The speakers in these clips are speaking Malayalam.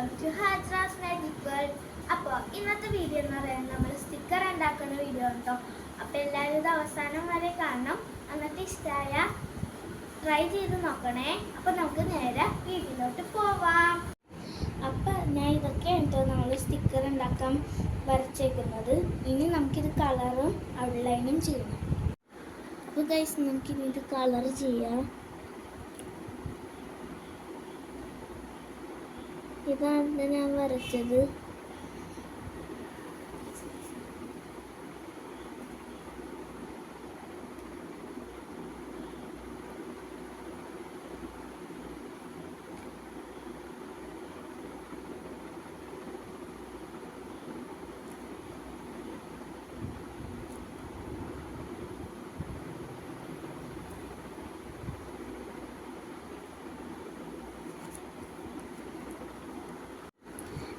Welcome to Hajra's magic world. അപ്പോൾ ഇന്നത്തെ വീഡിയോ എന്ന് പറയുന്നത് നമ്മൾ സ്റ്റിക്കർ ഉണ്ടാക്കുന്ന വീഡിയോ കേട്ടോ. അപ്പോൾ എല്ലാവരും ഇത് അവസാനം വരെ കാണണം, എന്നിട്ട് ഇഷ്ടമായ ട്രൈ ചെയ്ത് നോക്കണേ. അപ്പോൾ നമുക്ക് നേരെ വീഡിയോയിലോട്ട് പോവാം. അപ്പോൾ ഞാൻ ഇതൊക്കെ കേട്ടോ നമ്മൾ സ്റ്റിക്കർ ഉണ്ടാക്കാൻ വരച്ചേക്കുന്നത്. ഇനി നമുക്കിത് കളറും ഔട്ട്ലൈനും ചെയ്യണം. അപ്പോൾ ഗൈസ് നമുക്കിനി ഇത് കളർ ചെയ്യാം. ഇതാണ് ഞാൻ വരച്ചത്.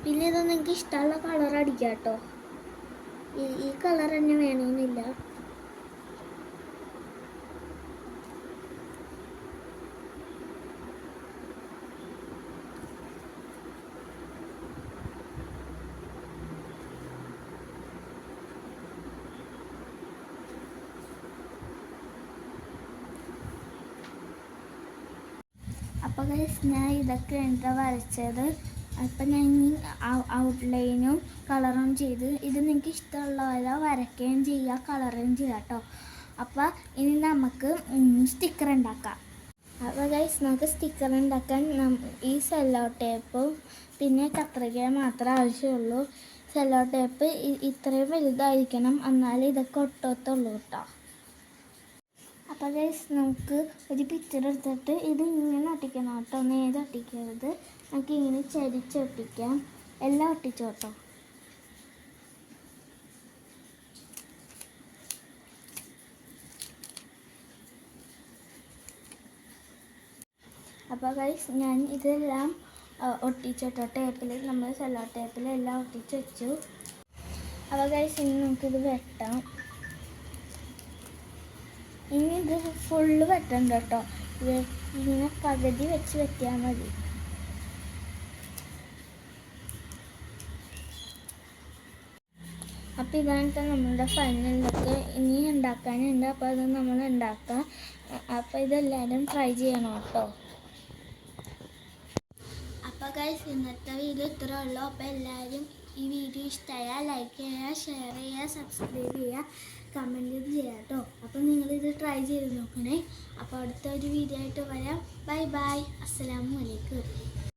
പിന്നെ ഇതൊന്നും എനിക്ക് ഇഷ്ടമുള്ള കളർ അടിക്കാം കേട്ടോ. ഈ കളർ തന്നെ വേണമെന്നില്ല. അപ്പോൾ ഞാൻ ഇതൊക്കെ എന്താ വരച്ചത്. അപ്പം ഞാൻ ഇനി ഔട്ട്ലൈനും കളറും ചെയ്ത് ഇത് നിങ്ങൾക്ക് ഇഷ്ടമുള്ള പോലെ വരയ്ക്കുകയും ചെയ്യുക, കളറും ചെയ്യുക കേട്ടോ. അപ്പോൾ ഇനി നമുക്ക് സ്റ്റിക്കർ ഉണ്ടാക്കാം. അപ്പോൾ നമുക്ക് സ്റ്റിക്കർ ഉണ്ടാക്കാൻ ഈ സെല്ലോ ടേപ്പും പിന്നെ കത്രിക മാത്രമേ ആവശ്യമുള്ളൂ. സെല്ലോ ടേപ്പ് ഇത്രയും വലുതായിരിക്കണം, എന്നാലേ ഇതൊക്കെ ഒട്ടത്തുള്ളൂ കേട്ടോ. അപ്പോൾ നമുക്ക് ഒരു പിക്ചർ എടുത്തിട്ട് ഇത് ഇങ്ങനെ ഒട്ടിക്കണം കേട്ടോ. നേരെ ഒട്ടിക്കരുത്, നമുക്ക് ഇങ്ങനെ ചരിച്ചൊട്ടിക്കാം. എല്ലാം ഒട്ടിച്ചു കേട്ടോ. അപ്പോൾ ഞാൻ ഇതെല്ലാം ഒട്ടിച്ചു കേട്ടോ. ടേപ്പിൽ നമ്മൾ സെല്ലോ ടേപ്പിൽ എല്ലാം ഒട്ടിച്ച് വെച്ചു. അപ്പോൾ ഇനി നമുക്കിത് വെട്ടാം. ഇനി ഇത് ഫുള്ള് വെട്ടണ്ട കേട്ടോ. ഇങ്ങനെ പകുതി വെച്ച് വെട്ടിയാൽ മതി. അപ്പോൾ ഇതാണ് നമ്മളുടെ ഫൈനലൊക്കെ ഇനി ഉണ്ടാക്കാനുണ്ട്. അപ്പോൾ അത് നമ്മൾ ഉണ്ടാക്കാം. അപ്പോൾ ഇതെല്ലാവരും ട്രൈ ചെയ്യണം കേട്ടോ. അപ്പോൾ ഇന്നത്തെ വീഡിയോ ഇത്രേ ഉള്ളൂ. അപ്പോൾ എല്ലാവരും ഈ വീഡിയോ ഇഷ്ടമായാൽ ലൈക്ക് ചെയ്യുക, ഷെയർ ചെയ്യുക, സബ്സ്ക്രൈബ് ചെയ്യുക, കമൻറ്റ് ചെയ്യുക കേട്ടോ. അപ്പോൾ നിങ്ങളിത് ട്രൈ ചെയ്ത് നോക്കണേ. അപ്പോൾ അടുത്തൊരു വീഡിയോ ആയിട്ട് വരാം. Bye bye. അസ്സലാമു അലൈക്കും.